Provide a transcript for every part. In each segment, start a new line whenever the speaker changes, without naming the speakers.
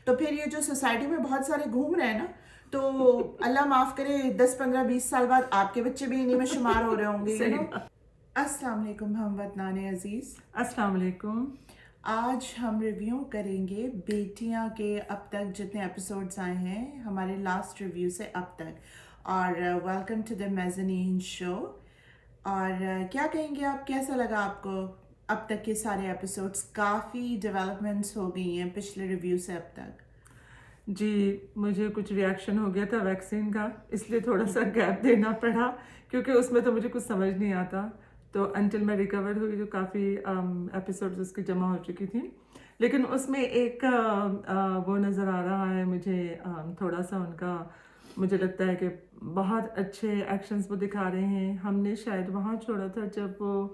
تو پھر یہ جو سوسائٹی میں بہت سارے گھوم رہے ہیں نا، تو اللہ معاف کرے 10 15 20 سال بعد آپ کے بچے بھی انہیں میں شمار ہو رہے ہوں گے،
صحیح بات۔
السلام علیکم ہم وطنان عزیز،
السلام علیکم۔
آج ہم ریویو کریں گے بیٹیاں کے اب تک جتنے ایپیسوڈز آئے ہیں ہمارے لاسٹ ریویو سے اب تک، اور ویلکم ٹو دا میزنین شو۔ اور کیا کہیں گے آپ، کیسا لگا آپ کو اب تک کے سارے ایپیسوڈز؟ کافی ڈیولپمنٹس ہو گئی ہیں پچھلے ریویو سے اب تک۔
جی مجھے کچھ ریئیکشن ہو گیا تھا ویکسین کا، اس لیے تھوڑا سا گیپ دینا پڑا، کیونکہ اس میں تو مجھے کچھ سمجھ نہیں آتا، تو انٹل میں ریکور ہوئی تو کافی ایپیسوڈز اس کی جمع ہو چکی تھیں، لیکن اس میں ایک وہ نظر آ رہا ہے مجھے، تھوڑا سا ان کا مجھے لگتا ہے کہ بہت اچھے ایکشنز وہ دکھا رہے ہیں۔ ہم نے شاید وہاں چھوڑا تھا جب وہ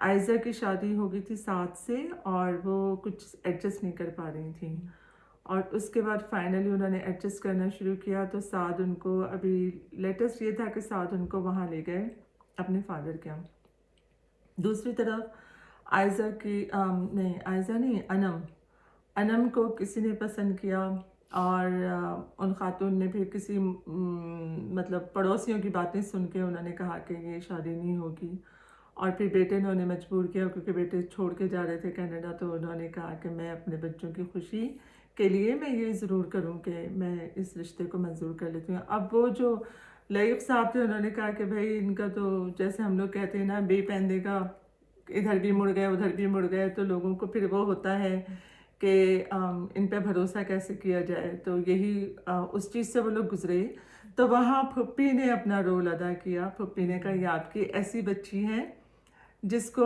آئزہ کی شادی ہو گئی تھی سعد سے، اور وہ کچھ ایڈجسٹ نہیں کر پا رہی تھیں، اور اس کے بعد فائنلی انہوں نے ایڈجسٹ کرنا شروع کیا، تو سعد ان کو، ابھی لیٹسٹ یہ تھا کہ سعد ان کو وہاں لے گئے اپنے فادر کے یہاں۔ دوسری طرف آئزہ کی نہیں آئزہ نہیں انم کو کسی نے پسند کیا، اور ان خاتون نے پھر کسی مطلب پڑوسیوں کی باتیں سن کے انہوں نے کہا کہ یہ شادی نہیں ہوگی، اور پھر بیٹے نے انہیں مجبور کیا، کیونکہ بیٹے چھوڑ کے جا رہے تھے کینیڈا، تو انہوں نے کہا کہ میں اپنے بچوں کی خوشی کے لیے میں یہ ضرور کروں کہ میں اس رشتے کو منظور کر لیتی ہوں۔ اب وہ جو لئیف صاحب تھے، انہوں نے کہا کہ بھائی ان کا تو جیسے ہم لوگ کہتے ہیں نا، بے پہندے کا ادھر بھی مڑ گئے ادھر بھی مڑ گئے، تو لوگوں کو پھر وہ ہوتا ہے کہ ان پہ بھروسہ کیسے کیا جائے، تو یہی اس چیز سے وہ لوگ گزرے۔ تو وہاں پھپھی نے اپنا رول ادا کیا، پھپھی نے کہا یہ آپ کی ایسی بچی ہے جس کو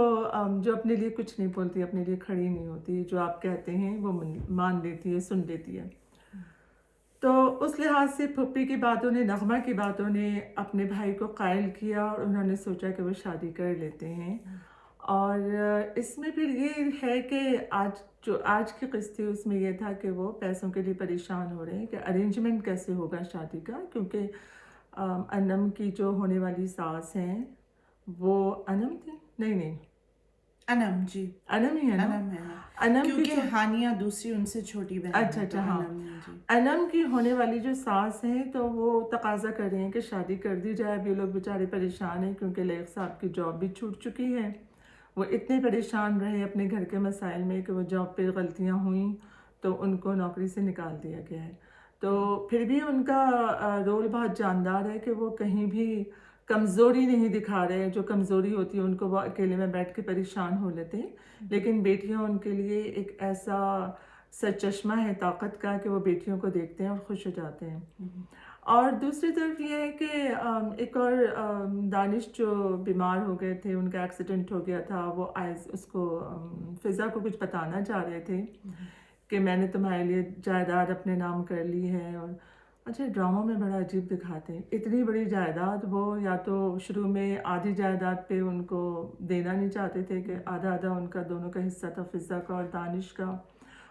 جو اپنے لیے کچھ نہیں بولتی، اپنے لیے کھڑی نہیں ہوتی، جو آپ کہتے ہیں وہ مان لیتی ہے، سن لیتی ہے۔ تو اس لحاظ سے پھپھی کی باتوں نے، نغمہ کی باتوں نے اپنے بھائی کو قائل کیا، اور انہوں نے سوچا کہ وہ شادی کر لیتے ہیں۔ اور اس میں پھر یہ ہے کہ آج کی قسط تھی، اس میں یہ تھا کہ وہ پیسوں کے لیے پریشان ہو رہے ہیں کہ ارینجمنٹ کیسے ہوگا شادی کا، کیونکہ انم کی جو ہونے والی ساس ہیں وہ انم تھی، نہیں
انم، جی
انم ہی ہے نا،
انم ہے،
انم کی
کیونکہ
جو،
ہانیہ دوسری ان سے چھوٹی بہن ہے،
اچھا
تو
ہاں،
انم ہے جی۔
انم کی ہونے والی جو ساس ہیں تو وہ تقاضا کر رہے ہیں کہ شادی کر دی جائے۔ اب یہ لوگ بیچارے پریشان ہیں، کیونکہ لیک صاحب کی جاب بھی چھوٹ چکی ہے، وہ اتنے پریشان رہے اپنے گھر کے مسائل میں کہ وہ جاب پہ غلطیاں ہوئیں تو ان کو نوکری سے نکال دیا گیا ہے۔ تو پھر بھی ان کا رول بہت جاندار ہے کہ وہ کہیں بھی کمزوری نہیں دکھا رہے، جو کمزوری ہوتی ہے ان کو وہ اکیلے میں بیٹھ کے پریشان ہو لیتے ہیں، لیکن بیٹیاں ان کے لیے ایک ایسا سرچشمہ ہے طاقت کا کہ وہ بیٹیوں کو دیکھتے ہیں اور خوش ہو جاتے ہیں۔ اور دوسری طرف یہ ہے کہ ایک اور دانش جو بیمار ہو گئے تھے، ان کا ایکسیڈنٹ ہو گیا تھا، وہ اس کو فضا کو کچھ بتانا چاہ رہے تھے کہ میں نے تمہارے لیے جائیداد اپنے نام کر لی ہے، اور اچھا ڈراموں میں بڑا عجیب دکھاتے ہیں، اتنی بڑی جائیداد، وہ یا تو شروع میں آدھی جائیداد پہ ان کو دینا نہیں چاہتے تھے کہ آدھا آدھا ان کا دونوں کا حصہ تھا، فضا کا اور دانش کا،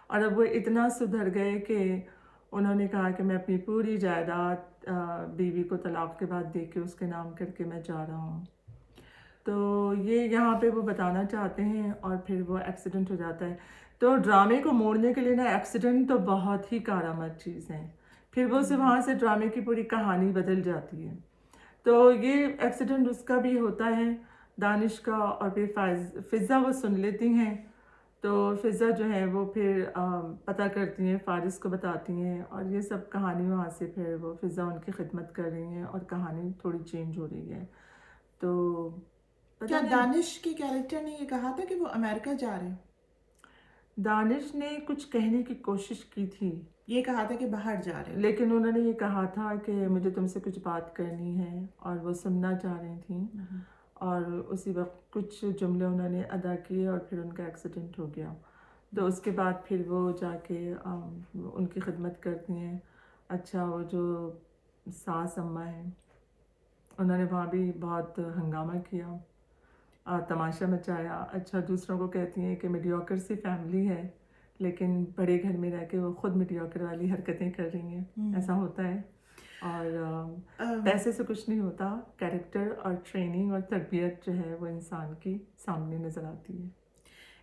اور اب وہ اتنا سدھر گئے کہ انہوں نے کہا کہ میں اپنی پوری جائیداد بیوی کو طلاق کے بعد دے کے اس کے نام کر کے میں جا رہا ہوں۔ تو یہ یہاں پہ وہ بتانا چاہتے ہیں، اور پھر وہ ایکسیڈنٹ ہو جاتا ہے۔ تو ڈرامے کو موڑنے کے لیے نا ایکسیڈنٹ تو بہت ہی کارآمد چیز ہے، پھر وہ سے وہاں سے ڈرامے کی پوری کہانی بدل جاتی ہے۔ تو یہ ایکسیڈنٹ اس کا بھی ہوتا ہے، دانش کا، اور پھر فضا وہ سن لیتی ہیں، تو فضا جو ہے وہ پھر پتہ کرتی ہیں، فارس کو بتاتی ہیں، اور یہ سب کہانی وہاں سے پھر وہ فضا ان کی خدمت کر رہی ہیں، اور کہانی تھوڑی چینج ہو رہی ہے۔ تو
کیا دانش کی کیریکٹر نے یہ کہا تھا کہ وہ امریکہ جا رہے ہیں؟
دانش نے کچھ کہنے کی کوشش کی تھی،
یہ کہا تھا کہ باہر جا رہے ہیں،
لیکن انہوں نے یہ کہا تھا کہ مجھے تم سے کچھ بات کرنی ہے، اور وہ سننا چاہ رہی تھیں، اور اسی وقت کچھ جملے انہوں نے ادا کیے، اور پھر ان کا ایکسیڈنٹ ہو گیا۔ تو اس کے بعد پھر وہ جا کے ان کی خدمت کرتی ہیں۔ اچھا وہ جو ساس اماں ہیں، انہوں نے وہاں بھی بہت ہنگامہ کیا، تماشا مچایا۔ اچھا دوسروں کو کہتی ہیں کہ میڈیوکر سی فیملی ہے، لیکن بڑے گھر میں رہ کے وہ خود میڈیوکر والی حرکتیں کر رہی ہیں، ایسا ہوتا ہے۔ اور پیسے سے کچھ نہیں ہوتا، کیریکٹر اور ٹریننگ اور تربیت جو ہے وہ انسان کی سامنے نظر آتی ہے۔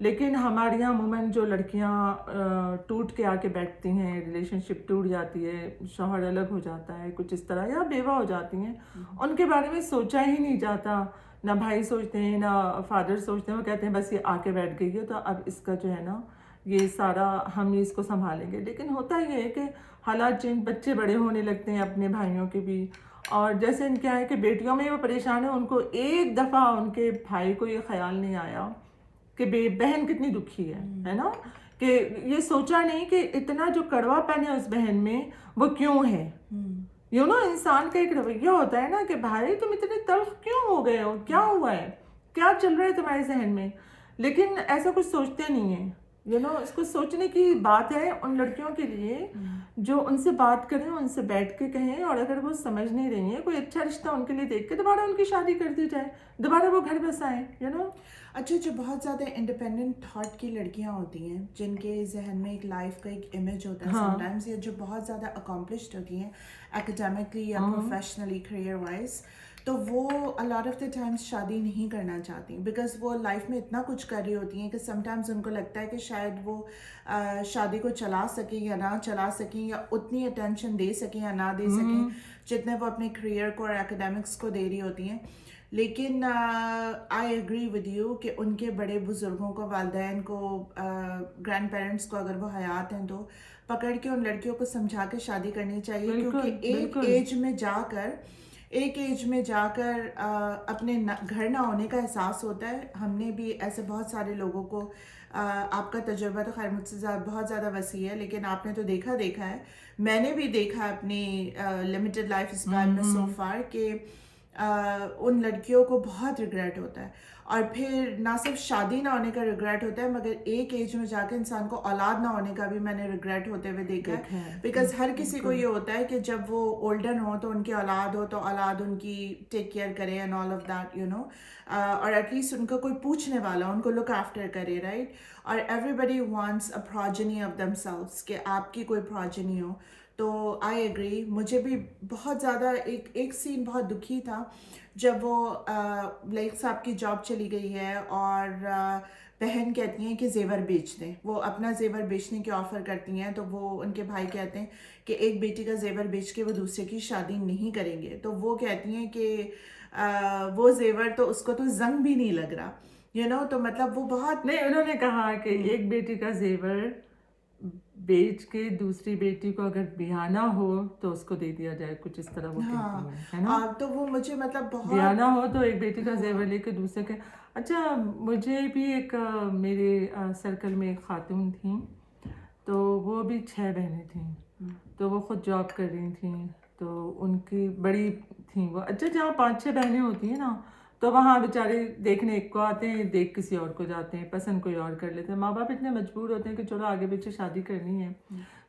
لیکن ہمارے یہاں عموماً جو لڑکیاں ٹوٹ کے آ کے بیٹھتی ہیں، ریلیشن شپ ٹوٹ جاتی ہے، شوہر الگ ہو جاتا ہے کچھ اس طرح، یا بیوہ ہو جاتی ہیں، ان کے بارے میں سوچا ہی نہیں جاتا، نہ بھائی سوچتے ہیں نہ فادر سوچتے ہیں، وہ کہتے ہیں بس یہ آ کے بیٹھ گئی ہے تو اب اس کا جو ہے نا یہ سارا ہم اس کو سنبھالیں گے. لیکن ہوتا یہ ہے کہ حالات چینج، بچے بڑے ہونے لگتے ہیں اپنے بھائیوں کے بھی، اور جیسے ان کیا ہے کہ بیٹیوں میں وہ پریشان ہے، ان کو ایک دفعہ ان کے بھائی کو یہ خیال نہیں آیا کہ بہن کتنی دکھی ہے نا، کہ یہ سوچا نہیں کہ اتنا جو کڑوا پن ہے اس بہن میں وہ کیوں ہے. انسان کا ایک رویہ ہوتا ہے نا کہ بھائی تم اتنے تلخ کیوں ہو گئے ہو، کیا ہوا ہے، کیا چل رہا ہے تمہارے ذہن میں. لیکن ایسا کچھ سوچتے نہیں ہیں. اس کو سوچنے کی بات ہے ان لڑکیوں کے لیے جو ان سے بات کریں، ان سے بیٹھ کے کہیں، اور اگر وہ سمجھ نہیں رہی ہیں کوئی اچھا رشتہ ان کے لیے دیکھ کے دوبارہ ان کی شادی کر دی جائے، دوبارہ وہ گھر بسائیں.
اچھا، جو بہت زیادہ انڈیپینڈنٹ تھاٹ کی لڑکیاں ہوتی ہیں جن کے ذہن میں ایک لائف کا ایک امیج ہوتا ہے سم ٹائمز، یا جو بہت زیادہ اکمپلشڈ ہوتی ہیں اکیڈیمکلی یا پروفیشنلی کریئر وائز، تو وہ لاٹ آف دا ٹائمز شادی نہیں کرنا چاہتی بیکاز وہ لائف میں اتنا کچھ کر رہی ہوتی ہیں کہ سم ٹائمز ان کو لگتا ہے کہ شاید وہ شادی کو چلا سکیں یا نہ چلا سکیں، یا اتنی اٹینشن دے سکیں یا نہ دے سکیں جتنے وہ اپنے کریئر کو اور اکیڈیمکس کو دے رہی ہوتی ہیں. لیکن آئی ایگری ود یو کہ ان کے بڑے بزرگوں کو، والدین کو، گرینڈ پیرنٹس کو اگر وہ حیات ہیں تو پکڑ کے ان لڑکیوں کو سمجھا کے شادی کرنی چاہیے، کیونکہ ایک ایج میں جا کر اپنے گھر نہ ہونے کا احساس ہوتا ہے. ہم نے بھی ایسے بہت سارے لوگوں کو، آپ کا تجربہ تو خیر مجھ سے بہت زیادہ وسیع ہے، لیکن آپ نے تو دیکھا ہے، میں نے بھی دیکھا اپنی لمیٹڈ لائف اسپین میں سو فار کہ ان لڑکیوں کو بہت ریگریٹ ہوتا ہے. اور پھر نہ صرف شادی نہ ہونے کا ریگریٹ ہوتا ہے، مگر ایک ایج میں جا کے انسان کو اولاد نہ ہونے کا بھی میں نے ریگریٹ ہوتے ہوئے دیکھا ہے. بیکاز ہر کسی کو یہ ہوتا ہے کہ جب وہ اولڈن ہو تو ان کی اولاد ہو، تو اولاد ان کی ٹیک کیئر کرے اینڈ آل آف دیٹ اور ایٹ لیسٹ ان کا کوئی پوچھنے والا ان کو لک آفٹر کرے، رائٹ. اور everybody wants a progeny of themselves, کہ آپ کی کوئی پروجنی ہو. تو آئی ایگری. مجھے بھی بہت زیادہ ایک سین بہت دکھی تھا جب وہ لائک صاحب کی جاب چلی گئی ہے اور بہن کہتی ہیں کہ زیور بیچ دیں، وہ اپنا زیور بیچنے کی آفر کرتی ہیں، تو وہ ان کے بھائی کہتے ہیں کہ ایک بیٹی کا زیور بیچ کے وہ دوسرے کی شادی نہیں کریں گے. تو وہ کہتی ہیں کہ وہ زیور تو اس کو تو زنگ بھی نہیں لگ رہا، تو مطلب وہ بہت
نہیں، انہوں نے کہا کہ ایک بیٹی کا زیور بیچ کے دوسری بیٹی کو اگر بیانا ہو تو اس کو دے دیا جائے، کچھ اس طرح وہ کہتی ہیں، ہے نا.
تو وہ مجھے مطلب بہت
بیانا ہو تو ایک بیٹی کا زیور لے کے دوسرے کے. اچھا، مجھے بھی ایک میرے سرکل میں ایک خاتون تھیں، تو وہ بھی 6 بہنیں تھیں، تو وہ خود جاب کر رہی تھیں، تو ان کی بڑی تھیں وہ. اچھا، جہاں 5-6 بہنیں ہوتی ہیں نا تو وہاں بیچارے دیکھنے ایک کو آتے ہیں، دیکھ کسی اور کو جاتے ہیں، پسند کوئی اور کر لیتے ہیں. ماں باپ اتنے مجبور ہوتے ہیں کہ چلو آگے پیچھے شادی کرنی ہے.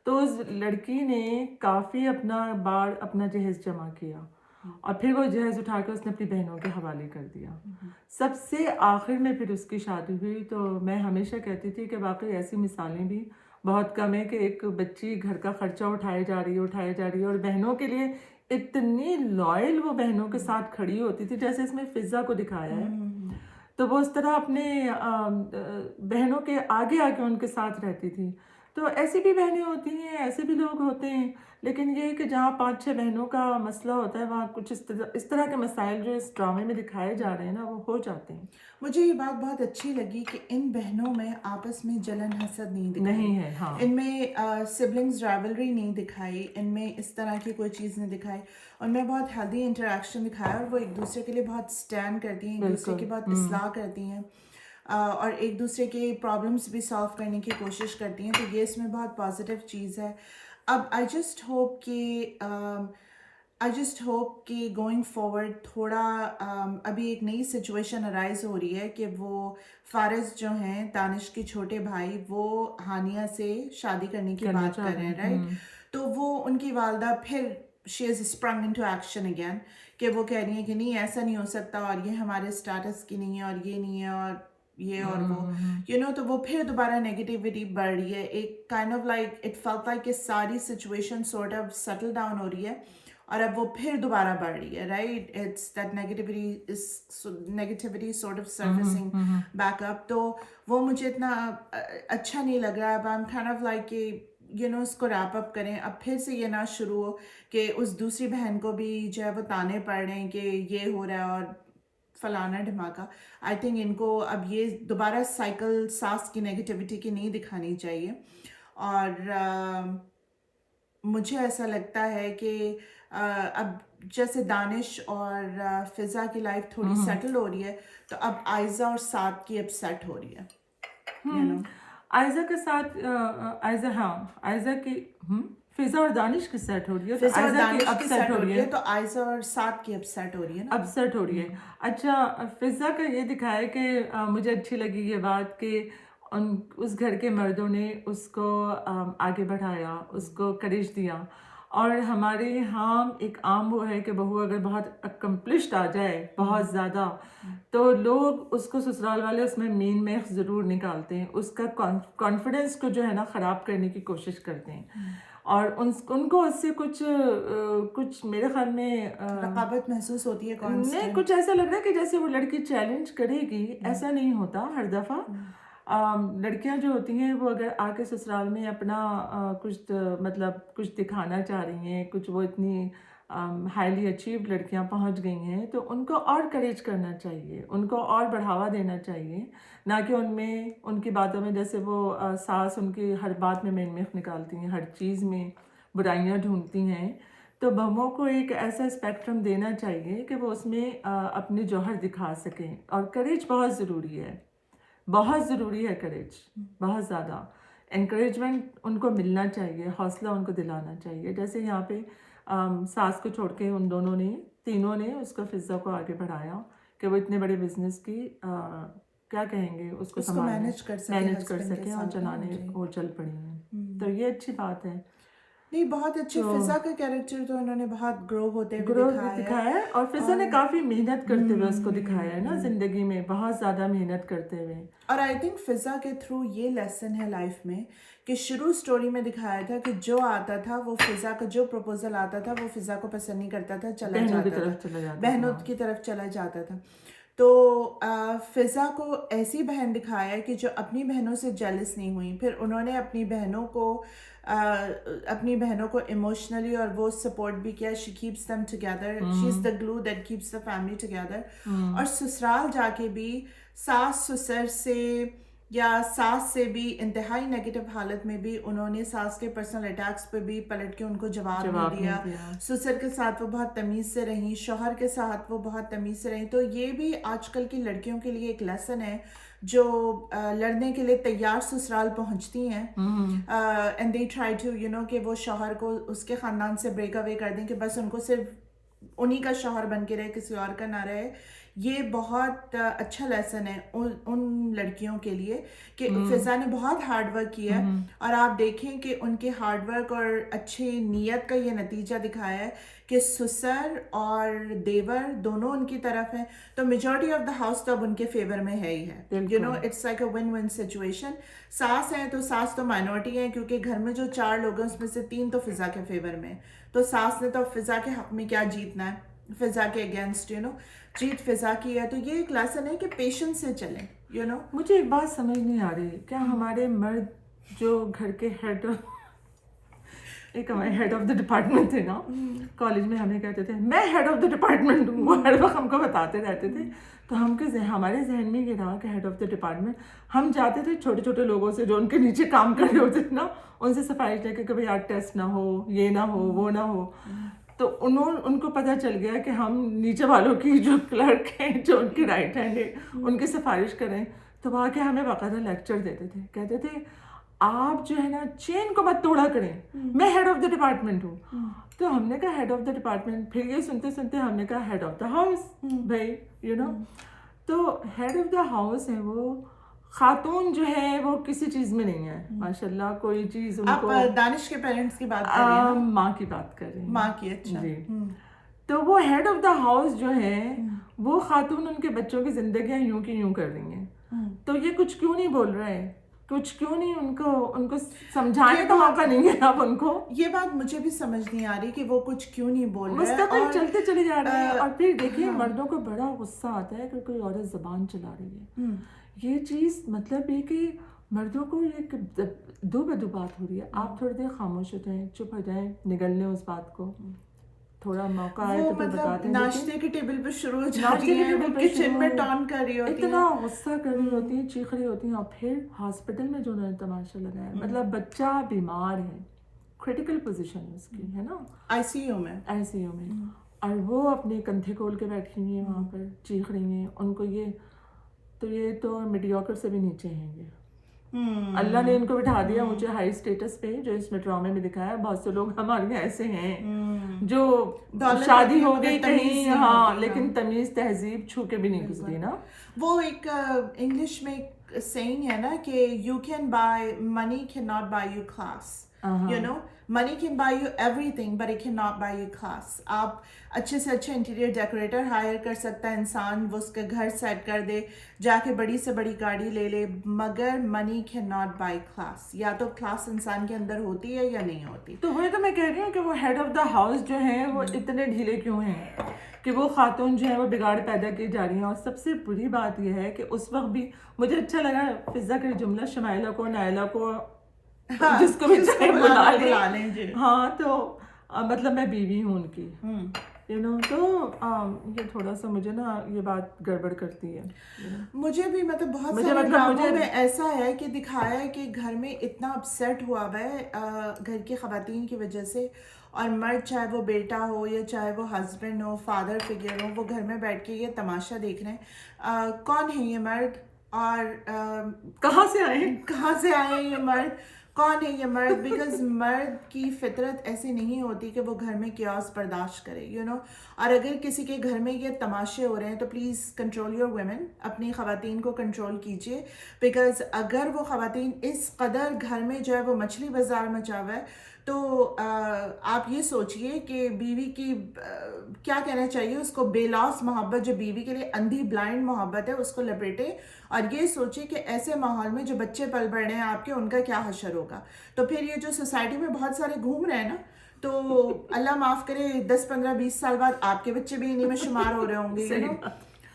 تو اس لڑکی نے کافی اپنا جہیز جمع کیا، اور پھر وہ جہیز اٹھا کے اس نے اپنی بہنوں کے حوالے کر دیا. سب سے آخر میں پھر اس کی شادی ہوئی. تو میں ہمیشہ کہتی تھی کہ واقعی ایسی مثالیں بھی بہت کم ہیں کہ ایک بچی گھر کا خرچہ اٹھائے جا رہی ہے، اور بہنوں کے لیے اتنی لائل وہ بہنوں کے ساتھ کھڑی ہوتی تھی، جیسے اس میں فضا کو دکھایا ہے. تو وہ اس طرح اپنے بہنوں کے آگے ان کے ساتھ رہتی تھی. تو ایسی بھی بہنیں ہوتی ہیں، ایسے بھی لوگ ہوتے ہیں. لیکن یہ کہ جہاں 5-6 بہنوں کا مسئلہ ہوتا ہے وہاں کچھ اس طرح کے مسائل جو اس ڈرامے میں دکھائے جا رہے ہیں نا وہ ہو جاتے ہیں.
مجھے یہ بات بہت اچھی لگی کہ ان بہنوں میں آپس میں جلن حسد نہیں
ہے. ہاں،
ان میں سبلنگز رائولری نہیں دکھائی، ان میں اس طرح کی کوئی چیز نہیں دکھائی. ان میں بہت ہیلدی انٹریکشن دکھایا، اور وہ ایک دوسرے کے لیے بہت اسٹینڈ کرتی ہیں، ایک دوسرے کی بہت اصلاح کرتی ہیں، اور ایک دوسرے کے پرابلمس بھی سالو کرنے کی کوشش کرتی ہیں. تو یہ اس میں بہت پازیٹیو چیز ہے. اب آئی جسٹ ہوپ کہ گوئنگ فارورڈ تھوڑا ابھی ایک نئی سچویشن ارائز ہو رہی ہے کہ وہ فارز جو ہیں دانش کے چھوٹے بھائی، وہ ہانیہ سے شادی کرنے کی بات کر رہے ہیں، رائٹ. تو وہ ان کی والدہ پھر شی از اسپرنگ انٹو ایکشن اگین، کہ وہ کہہ رہی ہیں کہ نہیں ایسا نہیں ہو سکتا، اور یہ ہمارے اسٹیٹس کی نہیں ہے، اور یہ نہیں ہے، اور یہ اور وہ تو وہ پھر دوبارہ نیگیٹیوٹی بڑھ رہی ہے. ایک kind of like it felt like کہ ساری situation sort of settle down ہو رہی ہے، اور اب وہ پھر دوبارہ بڑھ رہی ہے, right, it's that negativity sort of surfacing back up. تو وہ مجھے اتنا اچھا نہیں لگ رہا. اب I am kind of like کہ اس کو ریپ اپ کریں. اب پھر سے یہ نہ شروع ہو کہ اس دوسری بہن کو بھی جو ہے وہ تانے پڑ رہے ہیں کہ یہ ہو رہا ہے اور فلانا دھماکہ. آئی تھنک ان کو اب یہ دوبارہ سائیکل ساس کی نیگیٹیوٹی کی نہیں دکھانی چاہیے. اور مجھے ایسا لگتا ہے کہ اب جیسے دانش اور فضا کی لائف تھوڑی سیٹل ہو رہی ہے, تو اب آئزہ اور سعد کی اب سیٹ ہو رہی ہے.
آئزہ کے ساتھ آئزہ کی فضا اور دانش کی سیٹ ہو رہی ہے,
فضا اور دانش کی سیٹ ہو رہی ہے, تو آئزہ اور سعد کی اب سیٹ ہو رہی ہے نا,
اب سیٹ ہو رہی ہے. اچھا, فضا کا یہ دکھایا کہ مجھے اچھی لگی یہ بات کہ اس گھر کے مردوں نے اس کو آگے بڑھایا, اس کو کریج دیا. اور ہمارے یہاں ایک عام وہ ہے کہ بہو اگر بہت اکمپلشڈ آ جائے بہت زیادہ, تو لوگ اس کو سسرال والے اس میں مین میخ ضرور نکالتے ہیں, اس کا کانفیڈنس کو جو ہے نا خراب کرنے کی کوشش کرتے ہیں. اور ان کو اس سے کچھ میرے خیال میں
رقابت محسوس ہوتی ہے.
نہیں, کچھ ایسا لگ رہا ہے کہ جیسے وہ لڑکی چیلنج کرے گی. ایسا نہیں ہوتا ہر دفعہ. لڑکیاں جو ہوتی ہیں وہ اگر آ کے سسرال میں اپنا کچھ دکھانا چاہ رہی ہیں, کچھ وہ اتنی ہائیلی اچیوڈ لڑکیاں پہنچ گئی ہیں, تو ان کو اور کریج کرنا چاہیے, ان کو اور بڑھاوا دینا چاہیے. نہ کہ ان کی باتوں میں جیسے وہ ساس ان کی ہر بات میں مین میخ نکالتی ہیں, ہر چیز میں برائیاں ڈھونڈتی ہیں. تو بہوؤں کو ایک ایسا اسپیکٹرم دینا چاہیے کہ وہ اس میں اپنے جوہر دکھا سکیں. اور کریج بہت ضروری ہے, بہت ضروری ہے کریج, بہت زیادہ. انکریجمنٹ ان کو ملنا چاہیے, حوصلہ ان کو دلانا چاہیے. جیسے یہاں پہ ساس کو چھوڑ کے ان دونوں نے تینوں نے اس کو فضا کو آگے بڑھایا کہ وہ اتنے بڑے بزنس کی کیا کہیں گے اس کو
مینج کر
سکیں اور چلانے وہ چل پڑی ہیں. تو یہ اچھی بات ہے.
نہیں, بہت اچھی. فضا کا کیریکٹر تو انہوں نے بہت گرو ہوتے ہوئے
دکھایا ہے. اور فضا نے کافی محنت کرتے ہوئے اس کو دکھایا ہے نا, زندگی میں بہت زیادہ محنت کرتے ہوئے.
اور آئی تھنک فضا کے تھرو یہ لیسن ہے لائف میں کہ شروع اسٹوری میں دکھایا تھا کہ جو آتا تھا وہ فضا کا, جو پروپوزل آتا تھا وہ فضا کو پسند نہیں کرتا تھا, چلا جاتا تھا, بہنوں کی طرف چلا جاتا تھا. تو فضا کو ایسی بہن دکھایا ہے کہ جو اپنی بہنوں سے جیلس نہیں ہوئی. پھر انہوں نے اپنی بہنوں کو ایموشنلی اور وہ سپورٹ بھی کیا. She keeps them together, she is the glue that keeps the family together. اور سسرال جا کے بھی ساس سسر سے یا ساس سے بھی انتہائی نیگیٹو حالت میں بھی انہوں نے ساس کے پرسنل اٹیکس پہ بھی پلٹ کے ان کو جواب نہیں دیا. سسر کے ساتھ وہ بہت تمیز سے رہیں, شوہر کے ساتھ وہ بہت تمیز سے رہیں. تو یہ بھی آج کل کی لڑکیوں کے لیے ایک لیسن ہے جو لڑنے کے لیے تیار سسرال پہنچتی ہیں, اینڈ دے ٹرائی ٹو کہ وہ شوہر کو اس کے خاندان سے بریک اوے کر دیں کہ بس ان کو صرف انہی کا شوہر بن کے رہے, کسی اور کا نہ رہے. یہ بہت اچھا لیسن ہے ان لڑکیوں کے لیے کہ فضا نے بہت ہارڈ ورک کیا ہے. اور آپ دیکھیں کہ ان کے ہارڈ ورک اور اچھی نیت کا یہ نتیجہ دکھایا ہے کہ سسر اور دیور دونوں ان کی طرف ہیں. تو میجورٹی آف دا ہاؤس تو اب ان کے فیور میں ہے ہی ہے. It's like a win win situation. ساس ہیں تو ساس تو مائنورٹی ہے, کیونکہ گھر میں جو 4 لوگ ہیں اس میں سے 3 تو فضا کے فیور میں. تو ساس نے تو فضا کے حق میں کیا جیتنا ہے, فضا کے اگینسٹ جیت فضا کی ہے. تو یہ ایک لیسن ہے کہ پیشنس سے چلیں.
مجھے ایک بات سمجھ نہیں آ رہی, کیا ہمارے مرد جو گھر کے ہمارے ہیڈ آف دا ڈپارٹمنٹ تھے نا, کالج میں ہمیں کہتے تھے میں ہیڈ آف دا ڈپارٹمنٹ ہوں, وہ ہر وقت ہم کو بتاتے رہتے تھے. تو ہمارے ذہن میں یہ رہا کہ ہیڈ آف دا ڈپارٹمنٹ, ہم جاتے تھے چھوٹے چھوٹے لوگوں سے جو ان کے نیچے کام کر رہے ہوتے تھے نا, ان سے سفارش لے کے کہ بھائی آج ٹیسٹ نہ ہو, یہ نہ ہو, وہ نہ ہو. تو ان کو پتہ چل گیا کہ ہم نیچے والوں کی جو کلرک ہیں, جو ان کی رائٹ ہینڈ ہے, ان کی سفارش کریں. تو وہاں کے ہمیں باقاعدہ لیکچر دیتے تھے, کہتے تھے آپ جو ہے نا چین کو مت توڑا کریں, میں ہیڈ آف دا ڈپارٹمنٹ ہوں. تو ہم نے کہا ہیڈ آف دا ڈپارٹمنٹ, پھر یہ سنتے سنتے ہم نے کہا ہیڈ آف دا ہاؤس بھائی تو ہیڈ آف دا ہاؤس ہے وہ خاتون جو ہے وہ کسی چیز میں نہیں ہے ماشاء اللہ, کوئی چیز ان کو.
آپ دانش کے پیرنٹس کی بات کر رہی ہیں,
ماں کی بات کر رہی ہیں,
ماں کی. اچھا
جی. تو وہ ہیڈ آف دا ہاؤس جو ہے وہ خاتون ان کے بچوں کی زندگیاں یوں کی یوں کر رہی ہیں. تو یہ کچھ کیوں نہیں بول رہے, کچھ کیوں نہیں ان کو سمجھانے کا موقع نہیں ہے اب ان کو.
یہ بات مجھے بھی سمجھ نہیں آ رہی کہ وہ کچھ کیوں نہیں بول رہے ہیں
مستقل چلتے چلے جا رہے ہیں. اور پھر دیکھیے مردوں کو بڑا غصہ آتا ہے کہ کوئی عورت زبان چلا رہی ہے. یہ چیز مطلب یہ کہ مردوں کو یہ دو بدو بات ہو رہی ہے. آپ تھوڑی دیر خاموش ہو جائیں, چپ ہو جائیں, نگل لیں اس بات کو, تھوڑا موقع آئے تو پھر بتا دیں.
ناشتے کے ٹیبل پہ شروع ہو جاتی ہیں, وہ کچن میں ٹان کر رہی ہوتی ہیں,
اتنا غصہ کر رہی ہوتی ہیں, چیخ رہی ہوتی ہیں. اور پھر ہاسپٹل میں جو انہوں نے تماشا لگایا, مطلب بچہ بیمار ہے, کریٹیکل پوزیشن ہے اس کی, ہے نا,
آئی سی یو میں,
اور وہ اپنے کندھے کھول کے بیٹھی ہوئی ہیں وہاں پر, چیخ رہی ہیں. ان کو یہ تو میڈیوکر سے بھی نیچے ہیں. یہ اللہ نے ان کو بٹھا دیا مجھے ہائی اسٹیٹس پہ, جو اس میں ڈرامے میں دکھایا ہے. بہت سے لوگ ہمارے یہاں ایسے ہیں جو شادی ہو گئی کہیں, ہاں, لیکن تمیز تہذیب چھو کے بھی نہیں گزری نا.
وہ ایک انگلش میں ایک سینگ ہے نا کہ you can buy money can not buy you class, you know, money can buy you everything but it cannot buy you class. آپ اچھے سے اچھے انٹیریئر ڈیکوریٹر ہائر کر سکتا ہے انسان, وہ اس کا گھر سیٹ کر دے, جا کے بڑی سے بڑی گاڑی لے لے, مگر money cannot buy class. یا تو کلاس انسان کے اندر ہوتی ہے یا نہیں ہوتی.
تو وہی تو میں کہہ رہی ہوں کہ وہ ہیڈ آف دا ہاؤس جو ہیں وہ اتنے ڈھیلے کیوں ہیں کہ وہ خاتون جو ہے وہ بگاڑ پیدا کی جا رہی ہیں. اور سب سے بری بات یہ ہے کہ اس وقت بھی مجھے اچھا لگا فضا کا جملہ, شمائلہ کو, نائلہ کو, جس کو بھی چاہے بلا لیں. ہاں, تو مطلب میں بیوی ہوں ان کی, یو نو, تو یہ تھوڑا سا مجھے نا یہ بات گڑبڑ کرتی ہے.
مجھے بھی مطلب بہت سارے ڈراموں میں ایسا ہے کہ دکھایا ہے کہ گھر میں اتنا اپسیٹ ہوا ہوا ہے گھر کی خواتین کی وجہ سے, اور مرد چاہے وہ بیٹا ہو یا چاہے وہ ہسبینڈ ہو, فادر فگر ہو, وہ گھر میں بیٹھ کے یہ تماشا دیکھ رہے ہیں. کون ہے یہ مرد, اور
کہاں سے
آئے یہ مرد, کون ہے یہ مرد؟ بیکاز مرد کی فطرت ایسی نہیں ہوتی کہ وہ گھر میں کیوس برداشت کرے, یو نو. اور اگر کسی کے گھر میں یہ تماشے ہو رہے ہیں تو پلیز کنٹرول یور ویمن, اپنی خواتین کو کنٹرول کیجیے. بیکاز اگر وہ خواتین اس قدر گھر میں جو ہے وہ مچھلی بازار مچا ہوا ہے, تو آپ یہ سوچئے کہ بیوی کی کیا کہنا چاہیے اس کو, بے لوث محبت جو بیوی کے لیے اندھی بلائنڈ محبت ہے اس کو لپیٹے, اور یہ سوچے کہ ایسے ماحول میں جو بچے پل بڑھ رہے ہیں آپ کے, ان کا کیا حشر ہوگا. تو پھر یہ جو سوسائٹی میں بہت سارے گھوم رہے ہیں نا, تو اللہ معاف کرے 10 15 20 سال بعد آپ کے بچے بھی انہیں میں شمار ہو رہے ہوں گے.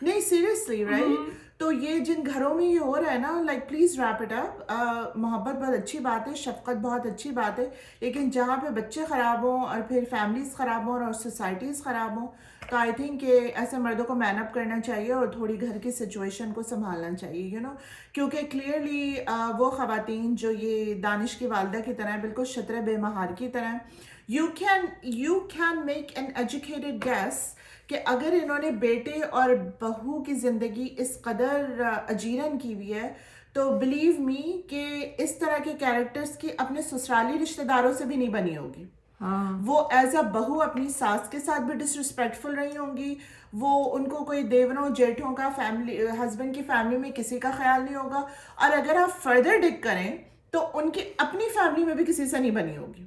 نہیں, سیریسلی, رائٹ. تو یہ جن گھروں میں یہ ہو رہا ہے نا, like please wrap it up. محبت بہت اچھی بات ہے, شفقت بہت اچھی بات ہے, لیکن جہاں پہ بچے خراب ہوں اور پھر فیملیز خراب ہوں اور سوسائٹیز خراب ہوں, تو آئی تھنک کہ ایسے مردوں کو مین اپ کرنا چاہیے اور تھوڑی گھر کی سچویشن کو سنبھالنا چاہیے, یو نو. کیونکہ کلیئرلی وہ خواتین جو یہ دانش کی والدہ کی طرح بالکل شطر بے مہار کی طرح, you can make an educated guess کہ اگر انہوں نے بیٹے اور بہو کی زندگی اس قدر اجیرن کی ہوئی ہے, تو بلیو می کہ اس طرح کے کیریکٹرز کی اپنے سسرالی رشتہ داروں سے بھی نہیں بنی ہوگی. وہ ایز اے بہو اپنی ساس کے ساتھ بھی ڈسرسپیکٹفل رہی ہوں گی, وہ ان کو کوئی دیوروں جیٹھوں کا, فیملی ہسبینڈ کی فیملی میں کسی کا خیال نہیں ہوگا. اور اگر آپ فردر ڈگ کریں تو ان کی اپنی فیملی میں بھی کسی سے نہیں بنی ہوگی,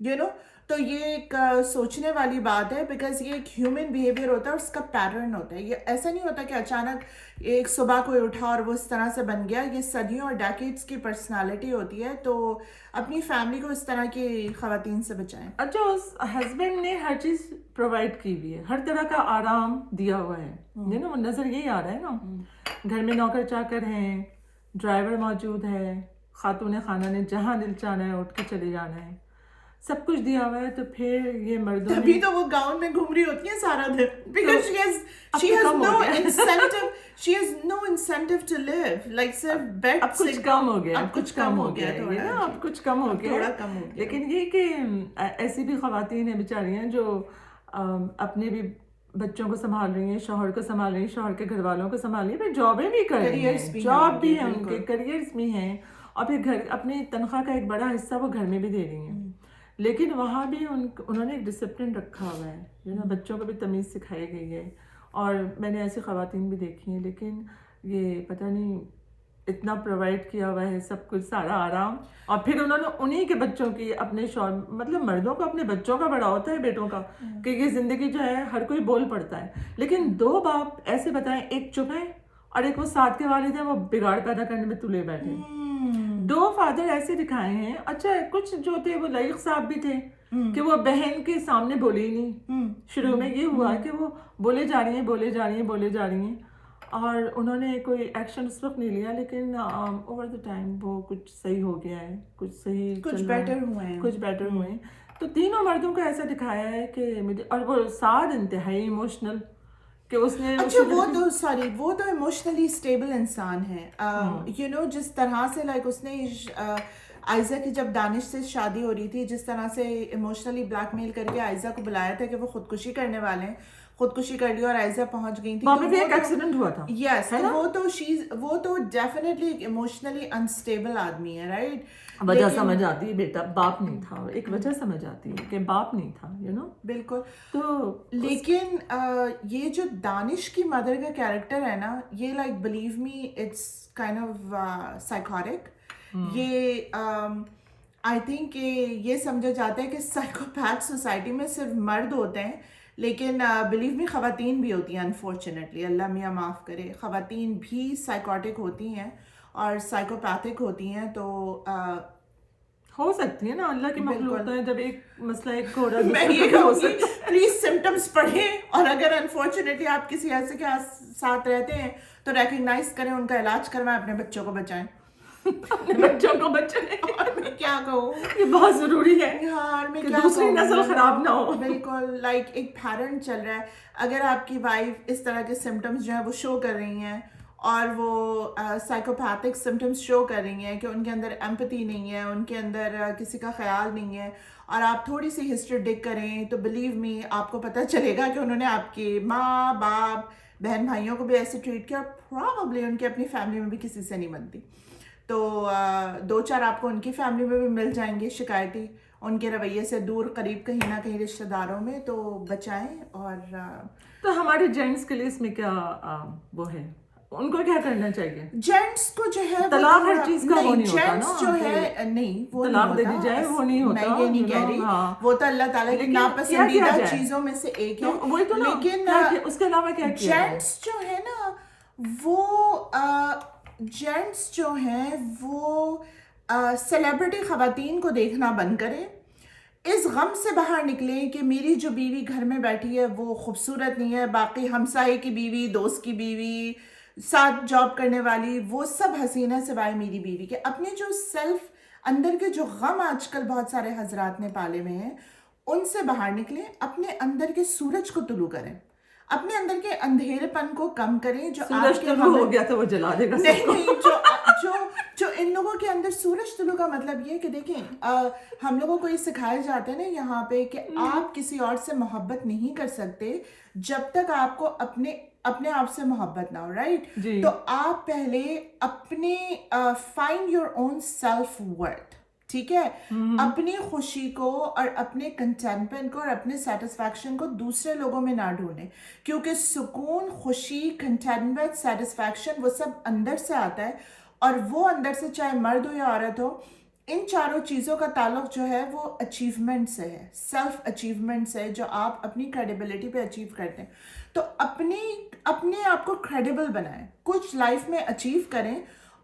یو نو. تو یہ ایک سوچنے والی بات ہے, بیکاز یہ ایک ہیومن بیہیویئر ہوتا ہے اور اس کا پیٹرن ہوتا ہے. یہ ایسا نہیں ہوتا کہ اچانک ایک صبح کوئی اٹھا اور وہ اس طرح سے بن گیا. یہ صدیوں اور ڈیکیڈز کی پرسنالٹی ہوتی ہے. تو اپنی فیملی کو اس طرح کی خواتین سے بچائیں.
اچھا, اس ہسبینڈ نے ہر چیز پرووائڈ کی ہوئی ہے, ہر طرح کا آرام دیا ہوا ہے, نا, نظر یہی آ رہا ہے نا. گھر میں نوکر چاکر ہیں, ڈرائیور موجود ہے, خاتون خانہ نے جہاں دل چاہنا ہے اٹھ کے چلے جانا ہے, سب کچھ دیا ہوا ہے. تو پھر یہ مردوں
تبھی تو وہ گاؤن میں گھوم رہی ہوتی ہیں سارا دن, because she has no incentive to live, like صرف بیڈ.
اب کچھ کم ہو گیا, اب کچھ کم ہو گیا, اب کچھ کم ہو گیا. لیکن یہ کہ ایسی بھی خواتین ہیں بیچاریاں جو اپنے بھی بچوں کو سنبھال رہی ہیں, شوہر کو سنبھال رہی ہیں, شوہر کے گھر والوں کو سنبھال رہی ہیں, پھر جابیں بھی کر رہی ہیں, جاب بھی ہیں ان کے, کریئرز بھی ہیں, اور پھر گھر اپنی تنخواہ کا ایک بڑا حصہ وہ گھر میں بھی دے رہی ہیں. لیکن وہاں بھی انہوں نے ایک ڈسپلن رکھا ہوا ہے, جو نا بچوں کو بھی تمیز سکھائی گئی ہے. اور میں نے ایسی خواتین بھی دیکھی ہیں, لیکن یہ پتہ نہیں اتنا پرووائڈ کیا ہوا ہے سب کچھ, سارا آرام, اور پھر انہوں نے انہی کے بچوں کی اپنے شوہر, مطلب مردوں کو اپنے بچوں کا بڑا ہوتا ہے, بیٹوں کا, کہ یہ زندگی جو ہے ہر کوئی بول پڑتا ہے. لیکن دو باپ ایسے بتائیں, ایک چپ ہے اور ایک وہ ساتھ کے والد ہیں, وہ بگاڑ پیدا کرنے میں تلے بیٹھے. دو فادر ایسے دکھائے ہیں. اچھا کچھ جو تھے وہ لائق صاحب بھی تھے کہ وہ بہن کے سامنے بولے ہی نہیں. شروع میں یہ ہوا کہ وہ بولے جا رہی ہیں اور انہوں نے کوئی ایکشن اس وقت نہیں لیا, لیکن اوور دا ٹائم وہ کچھ صحیح ہو گیا ہے, کچھ بیٹر ہوئے ہیں. تو تینوں مردوں کو ایسا دکھایا ہے کہ مجھے, اور وہ سعد انتہائی ایموشنل کہ اس نے,
اچھا وہ تو ایموشنلی اسٹیبل انسان ہے. یو نو جس طرح سے لائک اس نے آئزہ کی جب دانش سے شادی ہو رہی تھی, جس طرح سے ایموشنلی بلیک میل کر کے آئزہ کو بلایا تھا کہ وہ خودکشی کرنے والے ہیں, خودکشی کر لی اور آئزہ پہنچ گئی تھی.
وہاں پہ ایک ایکسیڈنٹ ہوا تھا.
یس, وہ تو ڈیفینیٹلی ایموشنلی انسٹیبل آدمی ہے, رائٹ.
وجہ سمجھ آتی ہے بیٹا, باپ نہیں تھا, ایک وجہ سمجھ آتی ہے کہ باپ نہیں تھا, یو نو.
بالکل.
تو
لیکن یہ جو دانش کی مدر کا کیریکٹر ہے نا, یہ like believe me it's kind of psychotic. یہ آئی تھنک کہ یہ سمجھا جاتا ہے کہ سائیکوپیتھ سوسائٹی میں صرف مرد ہوتے ہیں, لیکن بلیو می خواتین بھی ہوتی ہیں. انفارچونیٹلی, اللہ میاں معاف کرے, خواتین بھی سائیکوٹک ہوتی ہیں اور سائیکوپیتھک ہوتی ہیں. تو
ہو سکتی ہے نا, اللہ کی مخلوق ہے. جب ایک مسئلہ ایک گھوڑا,
میں یہ کہوں گی پلیز سمٹمس پڑھیں, اور اگر انفارچونیٹلی آپ کسی ایسے کے ساتھ رہتے ہیں تو ریکگنائز کریں, ان کا علاج کروائیں, اپنے بچوں کو بچائیں.
بچوں کو بچائیں,
اور میں کیا کہوں,
یہ بہت ضروری ہے
اور میں
کہ
کیا
دوسری نسل خراب نہ ہو.
بالکل. لائک ایک پیرنٹ چل رہا ہے, اگر آپ کی وائف اس طرح کے سمٹمس جو ہیں وہ شو کر رہی ہیں, اور وہ سائیکوپیتھک سمٹمس شو کر رہی ہیں کہ ان کے اندر ایمپتھی نہیں ہے, ان کے اندر کسی کا خیال نہیں ہے, اور آپ تھوڑی سی ہسٹری ڈگ کریں تو بلیو می آپ کو پتہ چلے گا کہ انہوں نے آپ کے ماں باپ بہن بھائیوں کو بھی ایسے ٹریٹ کیا, اور پروبیبلی ان کے اپنی فیملی میں بھی کسی سے نہیں بنتی. تو دو چار آپ کو ان کی فیملی میں بھی مل جائیں گے شکایتی, ان کے رویے سے دور قریب کہیں نہ کہیں رشتہ داروں میں, تو بچائیں. اور
تو ہمارے جینٹس کے لیے اس میں کیا وہ ہے, ان کو کیا کرنا چاہیے؟
جینٹس کو جو ہے
طلاق ہر چیز کا وہ نہیں ہوتا نا,
جینٹس جو ہے نہیں, وہ
طلاق دے دی جائے وہ نہیں ہوتا.
میں یہ نہیں کہہ رہی, وہ تو اللہ تعالیٰ کی ناپسندیدہ چیزوں میں سے ایک ہے.
لیکن اس کے علاوہ کیا
جینٹس جو ہے نا, وہ جینٹس جو ہیں وہ سیلیبریٹی خواتین کو دیکھنا بند کریں, اس غم سے باہر نکلیں کہ میری جو بیوی گھر میں بیٹھی ہے وہ خوبصورت نہیں ہے, باقی ہمسائے کی بیوی, دوست کی بیوی, ساتھ جاب کرنے والی, وہ سب حسین ہے سوائے میری بیوی کے. اپنے جو سیلف اندر کے جو غم آج کل بہت سارے حضرات نے پالے ہوئے ہیں, ان سے باہر نکلیں, اپنے اندر کے سورج کو طلوع کریں, اپنے اندر کے اندھیرے پن کو کم کریں. جو
سورج طلوع ہو گیا تو وہ جلا دے گا.
نہیں, جو ان لوگوں کے اندر سورج طلوع کا مطلب یہ کہ دیکھیں, ہم لوگوں کو یہ سکھایا جاتا ہے نا یہاں پہ کہ آپ کسی اور سے محبت نہیں کر سکتے جب تک آپ کو اپنے آپ سے محبت نہ ہو, رائٹ. تو آپ پہلے اپنے find your own self worth, ٹھیک ہے, اپنی خوشی کو اور اپنے کنٹینٹمنٹ کو اور اپنے سیٹسفیکشن کو دوسرے لوگوں میں نہ ڈھونڈیں, کیونکہ سکون, خوشی, کنٹینٹمنٹ, سیٹسفیکشن وہ سب اندر سے آتا ہے, اور وہ اندر سے چاہے مرد ہو یا عورت ہو, ان چاروں چیزوں کا تعلق جو ہے وہ اچیومنٹ سے ہے, سیلف اچیومنٹ سے, جو آپ اپنی کریڈیبلٹی پہ اچیو کرتے ہیں. تو اپنے آپ کو کریڈیبل بنائیں, کچھ لائف میں اچیو کریں,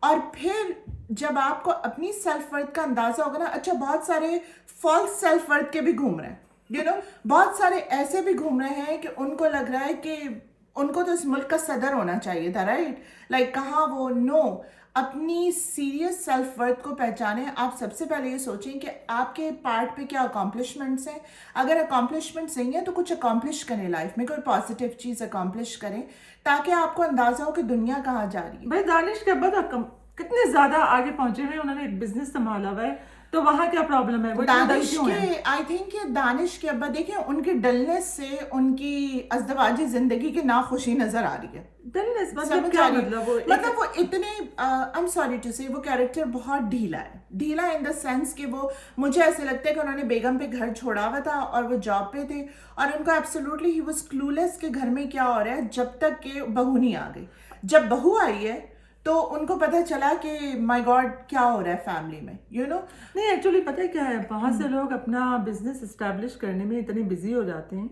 اور پھر جب آپ کو اپنی سیلف ورتھ کا اندازہ ہوگا نا. اچھا, بہت سارے فالس سیلف ورتھ کے بھی گھوم رہے ہیں, یو نو, بہت سارے ایسے بھی گھوم رہے ہیں کہ ان کو لگ رہا ہے کہ ان کو تو اس ملک کا صدر ہونا چاہیے تھا, رائٹ. لائک کہاں وہ, نو, اپنی سیریس سیلف ورتھ کو پہچانیں. آپ سب سے پہلے یہ سوچیں کہ آپ کے پارٹ پہ کیا اکامپلشمنٹس ہیں. اگر اکامپلشمنٹس نہیں ہیں تو کچھ اکامپلش کریں لائف میں, کوئی پازیٹیو چیز اکامپلش کریں, تاکہ آپ کو اندازہ ہو کہ دنیا کہاں جا رہی ہے.
بھائی دانش کے ابا کتنے زیادہ آگے پہنچے ہوئے, انہوں نے ایک بزنس سنبھالا ہوا ہے, تو وہاں کیا پرابلم ہے؟
دانش کے آئی تھنک کہ دانش کے ابا دیکھیں, ان کی ڈلنس سے ان کی ازدواجی زندگی کی ناخوشی نظر آ رہی ہے.
ڈلنس مطلب کیا
مطلب وہ اتنے آئی ایم سوری ٹو سے, وہ کیریکٹر بہت ڈھیلا ہے, ڈھیلا ان دا سینس کہ وہ, مجھے ایسے لگتا ہے کہ انہوں نے بیگم پہ گھر چھوڑا ہوا تھا اور وہ جاب پہ تھے, اور ان کو ایبسولوٹلی ہی واز کلولیس کہ گھر میں کیا ہو رہا ہے, جب تک کہ بہو نہیں آ گئی. جب بہو آئی ہے تو ان کو پتہ چلا کہ مائی گاڈ کیا ہو رہا ہے فیملی میں, یو نو.
نہیں ایکچولی پتہ کیا ہے, بہت سے لوگ اپنا بزنس اسٹیبلش کرنے میں اتنے بزی ہو جاتے ہیں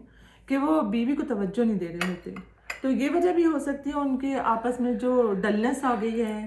کہ وہ بیوی کو توجہ نہیں دے رہے ہوتے. تو یہ وجہ بھی ہو سکتی ہے ان کے آپس میں جو ڈلنس آ گئی ہے,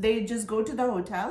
they just go to the hotel,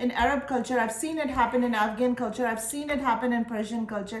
in Arab culture, I've seen it happen in Afghan culture, I've seen it happen in Persian culture.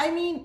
I mean,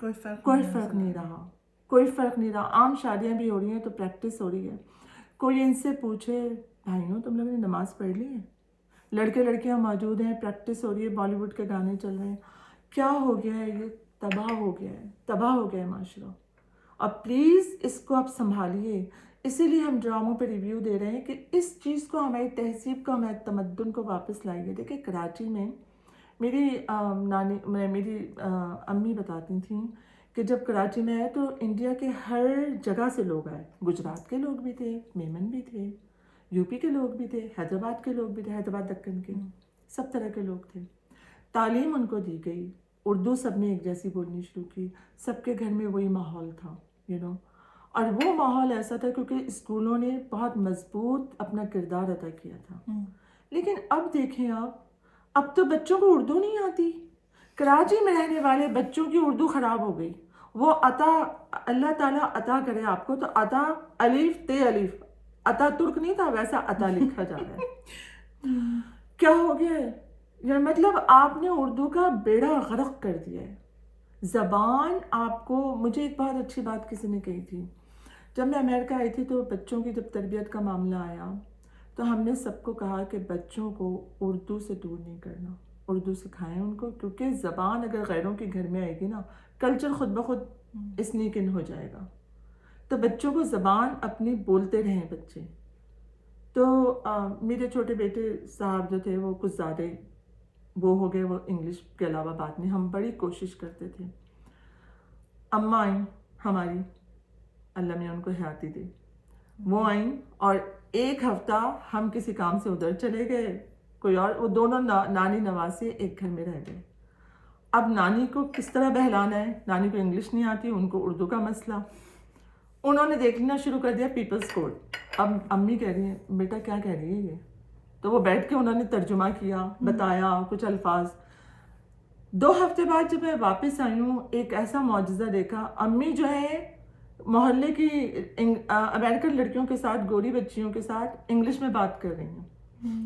کوئی
فرق نہیں رہا. کوئی فرق نہیں رہا. عام شادیاں بھی ہو رہی ہیں تو پریکٹس ہو رہی ہے. کوئی ان سے پوچھے بھائیوں تم لوگوں نے نماز پڑھ لی ہے؟ لڑکے لڑکیاں موجود ہیں, پریکٹس ہو رہی ہے, بالی ووڈ کے گانے چل رہے ہیں. کیا ہو گیا ہے یہ؟ تباہ ہو گیا ہے معاشرہ. اور پلیز اس کو آپ سنبھالیے. اسی لیے ہم ڈراموں پہ ریویو دے رہے ہیں کہ اس چیز کو, ہماری تہذیب کو, ہمارے تمدن کو واپس لائیے. دیکھیں کراچی میں میری امی بتاتی تھیں کہ جب کراچی میں آئے تو انڈیا کے ہر جگہ سے لوگ آئے. گجرات کے لوگ بھی تھے, میمن بھی تھے, یو پی کے لوگ بھی تھے, حیدرآباد کے لوگ بھی تھے, حیدرآباد دکن کے, سب طرح کے لوگ تھے. تعلیم ان کو دی گئی, اردو سب نے ایک جیسی بولنی شروع کی. سب کے گھر میں وہی ماحول تھا اور وہ ماحول ایسا تھا کیونکہ اسکولوں نے بہت مضبوط اپنا کردار ادا کیا تھا. لیکن اب دیکھیں اب تو بچوں کو اردو نہیں آتی. کراچی میں رہنے والے بچوں کی اردو خراب ہو گئی. وہ عطا, اللہ تعالیٰ عطا کرے آپ کو, تو عطا الف تے الف, عطا ترک نہیں تھا ویسا عطا لکھا جا رہا ہے. کیا ہو گیا ہے؟ مطلب آپ نے اردو کا بیڑا غرق کر دیا ہے. زبان آپ کو, مجھے ایک بہت اچھی بات کسی نے کہی تھی, جب میں امریکہ آئی تھی تو بچوں کی جب تربیت کا معاملہ آیا تو ہم نے سب کو کہا کہ بچوں کو اردو سے دور نہیں کرنا, اردو سکھائیں ان کو, کیونکہ زبان اگر غیروں کے گھر میں آئے گی نا, کلچر خود بخود اسنیک ان ہو جائے گا. تو بچوں کو زبان اپنی بولتے رہیں بچے. تو میرے چھوٹے بیٹے صاحب جو تھے وہ کچھ زیادہ وہ ہو گئے, وہ انگلش کے علاوہ بات نہیں. ہم بڑی کوشش کرتے تھے. اماں آئیں ہماری, اللہ میں ان کو حیاتی دے, وہ آئیں اور ایک ہفتہ ہم کسی کام سے ادھر چلے گئے, کوئی اور, وہ دونوں نانی نواسے ایک گھر میں رہ گئے. اب نانی کو کس طرح بہلانا ہے, نانی کو انگلش نہیں آتی, ان کو اردو کا مسئلہ. انہوں نے دیکھنا شروع کر دیا پیپلز کوڈ. اب امی کہہ رہی ہیں بیٹا کیا کہہ رہی ہے یہ, تو وہ بیٹھ کے انہوں نے ترجمہ کیا, بتایا کچھ الفاظ. 2 ہفتے بعد جب میں واپس آئی ہوں, ایک ایسا معجزہ دیکھا. امی جو ہے محلے کی امریکن لڑکیوں کے ساتھ, گوری بچیوں کے ساتھ انگلش میں بات کر رہی ہیں,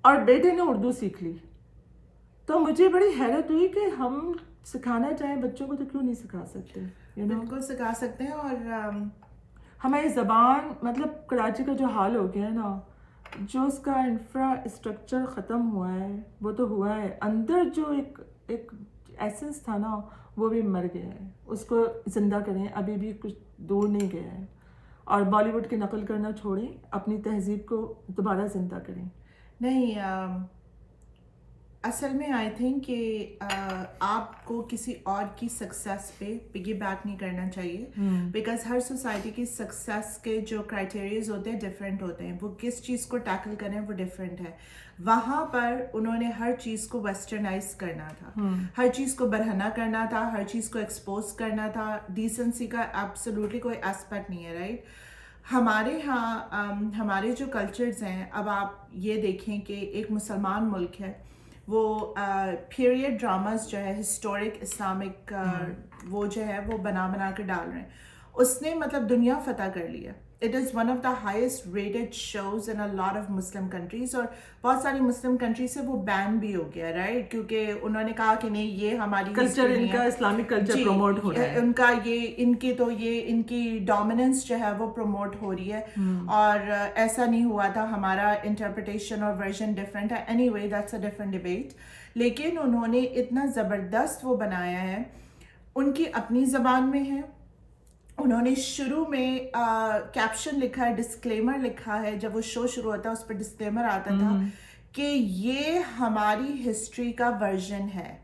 اور بیٹے نے اردو سیکھ لی. تو مجھے بڑی حیرت ہوئی کہ ہم سکھانا چاہیں بچوں کو تو کیوں نہیں سکھا سکتے.
بالکل سکھا سکتے ہیں. اور
ہماری زبان, مطلب کراچی کا جو حال ہو گیا ہے نا, جو اس کا انفراسٹرکچر ختم ہوا ہے وہ تو ہوا ہے, اندر جو ایک ایسنس تھا نا وہ بھی مر گیا ہے. اس کو زندہ کریں, ابھی بھی کچھ دور نہیں گیا ہے. اور بالی ووڈ کی نقل کرنا چھوڑیں, اپنی تہذیب کو دوبارہ زندہ کریں.
نہیں, اصل میں آئی تھنک کہ آپ کو کسی اور کی سکسیس پہ پگی بیک نہیں کرنا چاہیے, بیکاز ہر سوسائٹی کی سکسیس کے جو کرائٹیریاز ہوتے ہیں ڈفرینٹ ہوتے ہیں. وہ کس چیز کو ٹیکل کریں وہ ڈفرینٹ ہے. وہاں پر انہوں نے ہر چیز کو ویسٹرنائز کرنا تھا, ہر چیز کو برہنہ کرنا تھا, ہر چیز کو ایکسپوز کرنا تھا. ڈیسنسی کا ایبسلیوٹلی کوئی ایسپیکٹ نہیں ہے, رائٹ. ہمارے ہاں ہمارے جو کلچرز ہیں, اب آپ یہ دیکھیں کہ ایک مسلمان ملک ہے, وہ پیریڈ ڈراماز جو ہے ہسٹورک اسلامک وہ جو ہے وہ بنا کے ڈال رہے ہیں. اس نے مطلب دنیا فتح کر لیا. It is one of the highest rated shows in a lot of Muslim countries, اور بہت ساری مسلم کنٹریز سے وہ بین بھی ہو گیا, رائٹ, کیونکہ انہوں نے کہا کہ نہیں یہ ہماری
کلچر, ان کا اسلامک کلچر پروموٹ ہو رہا ہے,
ان کا یہ ان کی ڈومیننس جو ہے وہ پروموٹ ہو رہی ہے. اور ایسا نہیں ہوا تھا, ہمارا انٹرپریٹیشن اور ورژن ڈفرینٹ ہے. Any way that's a different debate. لیکن انہوں نے اتنا زبردست وہ بنایا ہے, ان کی اپنی زبان میں ہے. انہوں نے شروع میں کیپشن لکھا ہے, ڈسکلیمر لکھا ہے, جب وہ شو شروع ہوتا ہے اس پہ ڈسکلیمر آتا تھا کہ یہ ہماری ہسٹری کا ورژن ہے.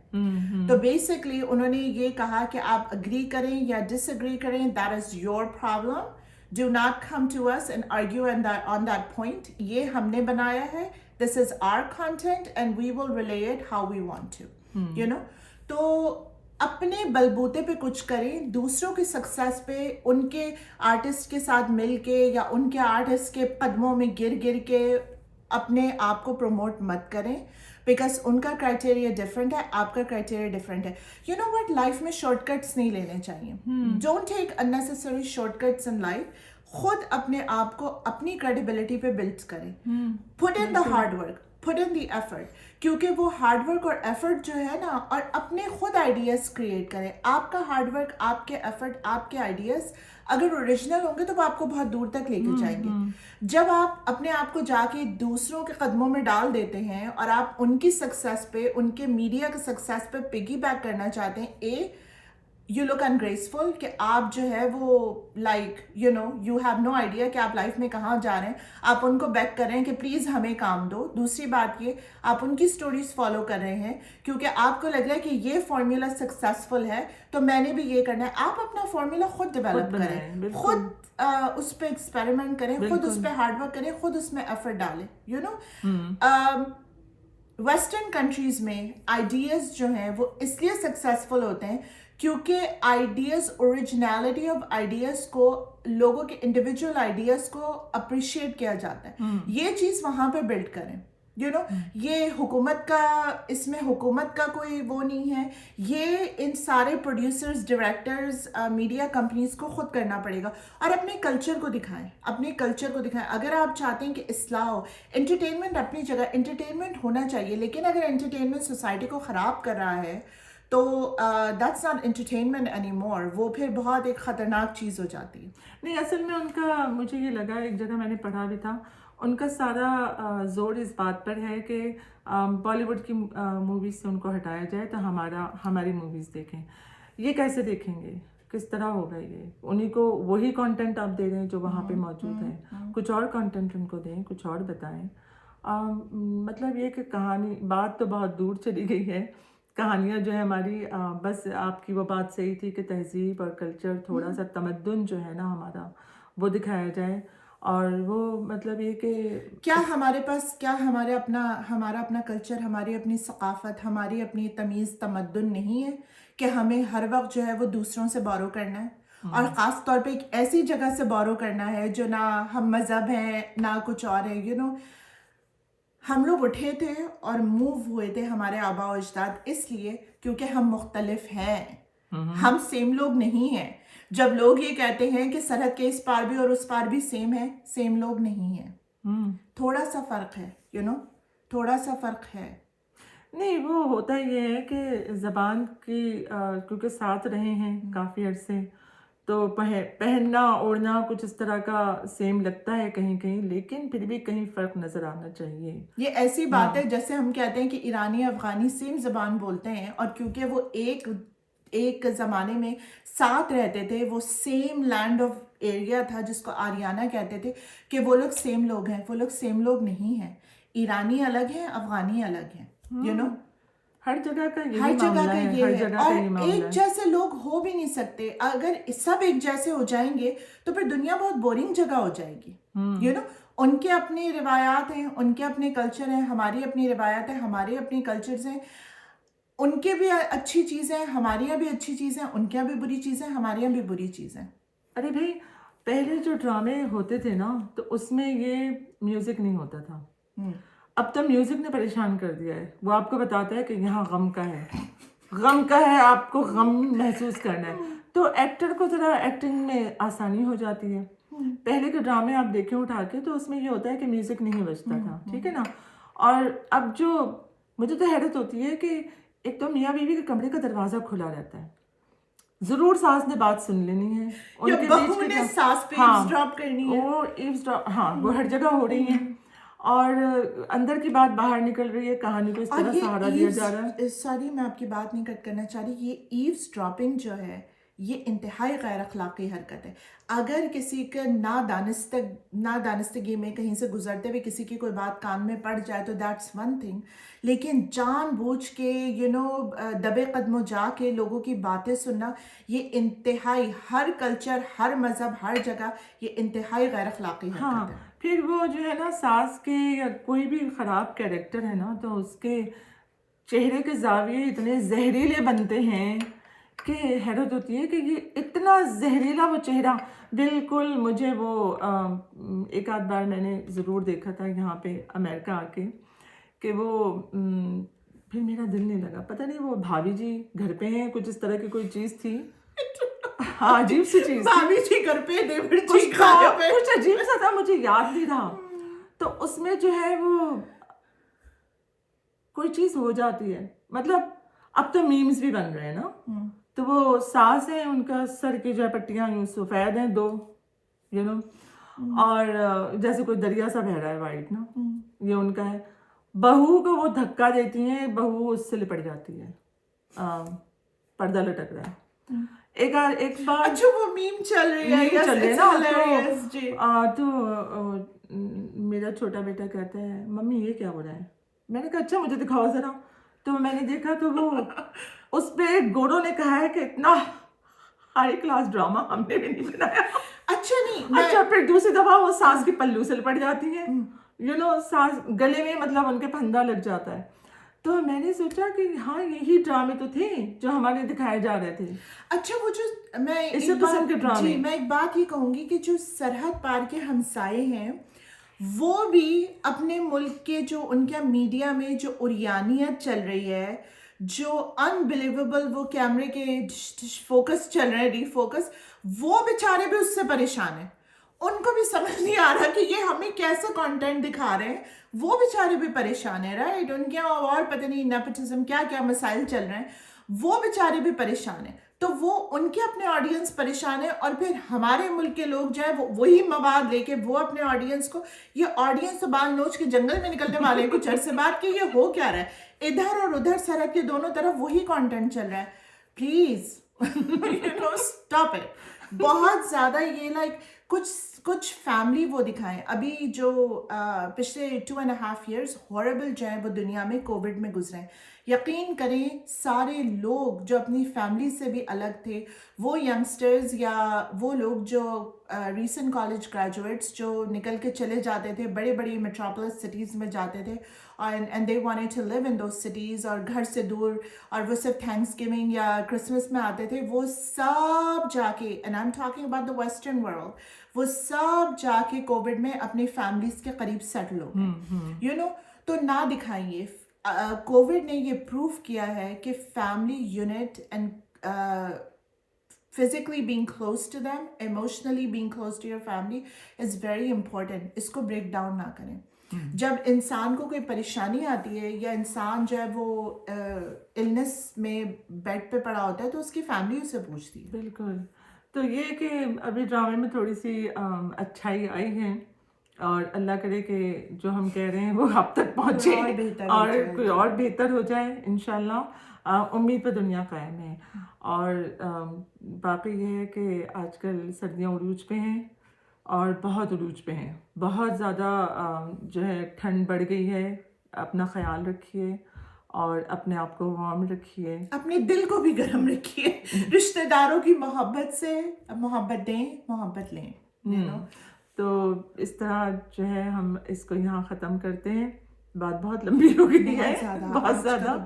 تو بیسکلی انہوں نے یہ کہا کہ آپ اگری کریں یا ڈس اگری کریں, that is your problem. Do not come to us and argue on that point. یہ ہم نے بنایا ہے, this is our content and we will relay it how we want to, you know. تو اپنے بلبوتے پہ کچھ کریں, دوسروں کی سکسیس پہ ان کے آرٹسٹ کے ساتھ مل کے یا ان کے آرٹسٹ کے قدموں میں گر کے اپنے آپ کو پروموٹ مت کریں, بیکاز ان کا کرائٹیریا ڈفرینٹ ہے, آپ کا کرائٹیریا ڈفرینٹ ہے. یو نو وٹ, لائف میں شارٹ کٹس نہیں لینے چاہیے. Don't take unnecessary shortcuts in life. خود اپنے آپ کو اپنی کریڈیبلٹی پہ بلڈ کریں, put in the hard work. put in the effort, کیونکہ وہ ہارڈ ورک اور ایفرٹ جو ہے نا, اور اپنے خود آئیڈیاز کریٹ کریں. آپ کا ہارڈ ورک, آپ کے ایفرٹ, آپ کے آئیڈیاز اگر اوریجنل ہوں گے تو وہ آپ کو بہت دور تک لے کے جائیں گے. جب آپ اپنے آپ کو جا کے دوسروں کے قدموں میں ڈال دیتے ہیں اور آپ ان کی سکسیس پہ, ان کے میڈیا کے سکسیس پہ پگی بیک کرنا چاہتے ہیں, یو لک انگریسفل, کہ آپ جو ہے وہ like you have no idea کہ آپ لائف میں کہاں جا رہے ہیں. آپ ان کو بیک کر رہے ہیں کہ پلیز ہمیں کام دو. دوسری بات یہ, آپ ان کی سٹوریز فالو کر رہے ہیں کیونکہ آپ کو لگ رہا ہے کہ یہ فارمولا سکسیسفل ہے تو میں نے بھی یہ کرنا ہے. آپ اپنا فارمولا خود ڈیولپ کریں, خود اس پہ ایکسپیریمنٹ کریں, خود اس پہ ہارڈ ورک کریں, خود اس میں ایفرٹ ڈالیں. ویسٹرن کنٹریز میں آئیڈیاز جو ہیں وہ اس لیے سکسیزفل ہوتے ہیں کیونکہ آئیڈیاز, اوریجنلٹی آف آئیڈیاز کو, لوگوں کے انڈیویجول آئیڈیاز کو اپریشیٹ کیا جاتا ہے. یہ چیز وہاں پہ بلڈ کریں. یہ حکومت کا, اس میں حکومت کا کوئی وہ نہیں ہے, یہ ان سارے پروڈیوسرز, ڈائریکٹرز, میڈیا کمپنیز کو خود کرنا پڑے گا. اور اپنے کلچر کو دکھائیں, اپنے کلچر کو دکھائیں. اگر آپ چاہتے ہیں کہ اصلاح ہو, انٹرٹینمنٹ اپنی جگہ انٹرٹینمنٹ ہونا چاہیے, لیکن اگر انٹرٹینمنٹ سوسائٹی کو خراب کر رہا ہے تو that's not entertainment any more, وہ پھر بہت ایک خطرناک چیز ہو جاتی ہے.
نہیں, اصل میں ان کا, مجھے یہ لگا ایک جگہ میں نے پڑھا بھی تھا, ان کا سارا زور اس بات پر ہے کہ بالی ووڈ کی موویز سے ان کو ہٹایا جائے تو ہماری موویز دیکھیں. یہ کیسے دیکھیں گے, کس طرح ہوگا یہ؟ انہیں کو وہی کانٹینٹ آپ دے رہے ہیں جو وہاں پہ موجود ہے, کچھ اور کانٹینٹ ان کو دیں, کچھ اور بتائیں. مطلب یہ کہ کہانی, بات تو بہت دور چلی گئی ہے. کہانیاں جو ہے ہماری, بس آپ کی وہ بات صحیح تھی کہ تہذیب اور کلچر, تھوڑا سا تمدن جو ہے نا ہمارا, وہ دکھایا جائے. اور وہ مطلب یہ کہ
کیا ہمارے پاس, کیا ہمارا اپنا کلچر, ہماری اپنی ثقافت, ہماری اپنی تمیز, تمدن نہیں ہے کہ ہمیں ہر وقت جو ہے وہ دوسروں سے بورو کرنا ہے, اور خاص طور پہ ایک ایسی جگہ سے بورو کرنا ہے جو نہ ہم مذہب ہیں نہ کچھ اور ہے. ہم لوگ اٹھے تھے اور موو ہوئے تھے ہمارے آبا و اجداد اس لیے کیونکہ ہم مختلف ہیں, ہم سیم لوگ نہیں ہیں. جب لوگ یہ کہتے ہیں کہ سرحد کے اس پار بھی اور اس پار بھی سیم ہے, سیم لوگ نہیں ہیں. تھوڑا سا فرق ہے, تھوڑا سا فرق ہے.
نہیں, وہ ہوتا یہ ہے کہ زبان کی, کیونکہ ساتھ رہے ہیں کافی عرصے, تو پہننا اوڑھنا کچھ اس طرح کا سیم لگتا ہے کہیں کہیں, لیکن پھر بھی کہیں فرق نظر آنا چاہیے.
یہ ایسی بات ہے جیسے ہم کہتے ہیں کہ ایرانی افغانی سیم زبان بولتے ہیں, اور کیونکہ وہ ایک زمانے میں ساتھ رہتے تھے, وہ سیم لینڈ آف ایریا تھا جس کو آریانہ کہتے تھے, کہ وہ لوگ سیم لوگ ہیں. وہ لوگ سیم لوگ نہیں ہیں. ایرانی الگ ہیں, افغانی الگ ہیں.
ہر جگہ کا
ہر جگہ کا یہ ہے, اور ایک جیسے لوگ ہو بھی نہیں سکتے. اگر سب ایک جیسے ہو جائیں گے تو پھر دنیا بہت بورنگ جگہ ہو جائے گی. ان کے اپنے روایات ہیں, ان کے اپنے کلچر ہیں, ہماری اپنی روایات ہیں, ہمارے اپنے کلچرز ہیں. ان کے بھی اچھی چیزیں ہیں, ہمارے یہاں بھی اچھی چیزیں, ان کے یہاں بھی بری چیزیں, ہمارے یہاں بھی بری چیزیں.
ارے بھائی, پہلے جو ڈرامے ہوتے تھے نا تو اس میں یہ میوزک نہیں ہوتا تھا. اب تو میوزک نے پریشان کر دیا ہے. وہ آپ کو بتاتا ہے کہ یہاں غم کا ہے, آپ کو غم محسوس کرنا ہے, تو ایکٹر کو ذرا ایکٹنگ میں آسانی ہو جاتی ہے. پہلے کے ڈرامے آپ دیکھیں اٹھا کے تو اس میں یہ ہوتا ہے کہ میوزک نہیں بجتا تھا, ٹھیک ہے نا. اور اب جو مجھے تو حیرت ہوتی ہے کہ ایک تو میاں بیوی کے کمرے کا دروازہ کھلا رہتا ہے, ضرور ساس نے بات سن لینی ہے, ان کے بیچ میں
ساس پہ ایوزڈراپ کرنی ہے,
وہ ایوزڈراپ, ہاں وہ ہر جگہ ہو رہی ہیں, اور اندر کی بات باہر نکل رہی ہے, کہانی کو اس طرح سہارا دیا جا رہا ہے.
سوری, میں آپ کی بات نہیں کٹ کرنا چاہ رہی. یہ ایوز ڈراپنگ جو ہے یہ انتہائی غیر اخلاقی حرکت ہے. اگر کسی کے نادانستگی میں کہیں سے گزرتے ہوئے کسی کی کوئی بات کان میں پڑ جائے تو دیٹس ون تھنگ, لیکن جان بوجھ کے دبے قدموں جا کے لوگوں کی باتیں سننا, یہ انتہائی, ہر کلچر, ہر مذہب, ہر جگہ یہ انتہائی غیر اخلاقی حرکت ہے.
پھر وہ جو ہے نا ساس کے یا کوئی بھی خراب کیریکٹر ہے نا تو اس کے چہرے کے زاویے اتنے زہریلے بنتے ہیں کہ حیرت ہوتی ہے کہ یہ اتنا زہریلا وہ چہرہ. بالکل مجھے وہ ایک آدھ بار میں نے ضرور دیکھا تھا یہاں پہ امریکہ آ کے, کہ وہ پھر میرا دل نہیں لگا, پتہ نہیں وہ بھابھی جی گھر پہ ہیں, کچھ اس طرح کی کوئی چیز تھی, ہاں عجیب سی چیز,
بھابھی جی گھر پہ,
کچھ عجیب سا تھا, مجھے یاد نہیں رہا. تو اس میں جو ہے وہ کوئی چیز ہو جاتی ہے, مطلب اب تو میمز بھی بن رہے ہیں نا, تو وہ ساس ہیں, ان کا سر کی جو ہے پٹیاں یوں سفید ہیں 2, یو نو, اور جیسے کوئی دریا سا بہ رہا ہے وائٹ نا, یہ ان کا ہے. بہو کو وہ دھکا دیتی ہیں, بہو اس سے لپٹ جاتی ہے, پردہ لٹک رہا ہے. ایک بار
اچھا وہ میم چل رہی ہے,
چل رہے نا, تو میرا چھوٹا بیٹا کہتا ہے ممی یہ کیا ہو رہا ہے. میں نے کہا اچھا مجھے دکھاؤ ذرا. تو میں نے دیکھا تو وہ اس پہ گورو نے کہا ہے کہ اتنا ہائی کلاس ڈرامہ ہم نے بھی نہیں بنایا.
اچھا نہیں,
اچھا پھر دوسری دفعہ وہ ساس کے پلو سے لپٹ جاتی ہیں, یو نو, ساس گلے میں مطلب ان کے پھندا لگ جاتا ہے. تو میں نے سوچا کہ ہاں یہی ڈرامے تو تھے جو ہمارے دکھائے جا رہے تھے.
اچھا وہ جو میں
اسی قسم کے ڈرامے,
جی میں ایک بات یہ کہوں گی کہ جو سرحد پار کے ہمسائے ہیں وہ بھی اپنے ملک کے جو ان کے میڈیا میں جو عریانیت چل رہی ہے, جو انبلیویبل وہ کیمرے کے فوکس چل رہے ہیں, ری فوکس, وہ بیچارے بھی اس سے پریشان ہیں. ان کو بھی سمجھ نہیں آ رہا کہ یہ ہمیں کیسا کانٹینٹ دکھا رہے ہیں, وہ بیچارے بھی پریشان ہیں, رائٹ. ان کے اور پتہ نہیں نیپوٹزم کیا کیا مسائل چل رہے ہیں, وہ بیچارے بھی پریشان ہیں. تو وہ ان کے اپنے آڈینس پریشان ہے, اور پھر ہمارے ملک کے لوگ جو ہے وہی مواد لے کے وہ اپنے آڈینس کو, یہ آڈینس تو بال نوچ کے جنگل میں نکلنے والے ہیں کچھ عرصے بعد کہ یہ ہو کیا رہا ہے. ادھر اور ادھر سڑک کے دونوں طرف وہی کانٹینٹ چل رہا ہے. Please you know stop it. بہت زیادہ یہ لائک کچھ فیملی وہ دکھائیں. ابھی جو پچھلے 2.5 years ہاربل جو ہے وہ دنیا میں کووڈ میں گزرے ہیں. یقین کریں سارے لوگ جو اپنی فیملی سے بھی الگ تھے, وہ ینگسٹرز یا وہ لوگ جو ریسنٹ کالج گریجویٹس جو نکل کے چلے جاتے تھے, بڑے بڑی میٹروپولس سٹیز میں جاتے تھے, and they wanted to live in those cities, اور گھر سے دور, اور وہ صرف تھینکس گیونگ یا کرسمس میں آتے تھے, وہ سب جا کے, and I am talking about the western world, وہ سب جا کے کووڈ میں اپنی فیملیز کے قریب سیٹل ہو گئے, یو نو. تو نہ دکھائیں یہ. کووڈ نے یہ پروف کیا ہے کہ family unit and physically being close to them, emotionally being close to your family is very important. اس کو بریک ڈاؤن نہ کریں. جب انسان کو کوئی پریشانی آتی ہے یا انسان جو ہے وہ النس میں بیڈ پہ پڑا ہوتا ہے تو اس کی فیملی اسے پوچھتی ہے.
بالکل. تو یہ کہ ابھی ڈرامے میں تھوڑی سی اچھائی آئی ہے, اور اللہ کرے کہ جو ہم کہہ رہے ہیں وہ اب تک پہنچے اور کوئی اور بہتر ہو جائے انشاءاللہ. امید پہ دنیا قائم ہے. اور باقی یہ ہے کہ آج کل سردیاں عروج پہ ہیں, اور بہت عروج پہ ہیں, بہت زیادہ جو ہے ٹھنڈ بڑھ گئی ہے. اپنا خیال رکھیے اور اپنے آپ کو وارم رکھیے,
اپنے دل کو بھی گرم رکھیے, رشتہ داروں کی محبت سے محبت دیں, محبت لیں.
تو اس طرح جو ہے ہم اس کو یہاں ختم کرتے ہیں. بات بہت لمبی ہو گئی ہے, بہت زیادہ,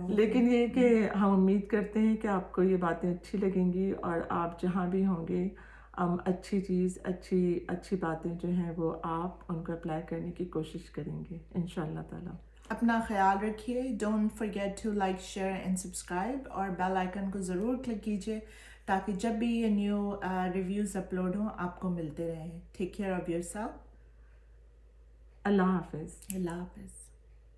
لیکن یہ کہ ہم امید کرتے ہیں کہ آپ کو یہ باتیں اچھی لگیں گی, اور آپ جہاں بھی ہوں گے اچھی چیز, اچھی باتیں جو ہیں وہ آپ ان کو اپلائی کرنے کی کوشش کریں گے انشاءاللہ تعالیٰ.
اپنا خیال رکھیے. Don't forget to like, share and subscribe, اور بیل آئیکن کو ضرور کلک کیجیے تاکہ جب بھی یہ نیو ریویوز اپلوڈ ہوں آپ کو ملتے رہیں. Take care of yourself.
اللہ حافظ.
اللہ حافظ.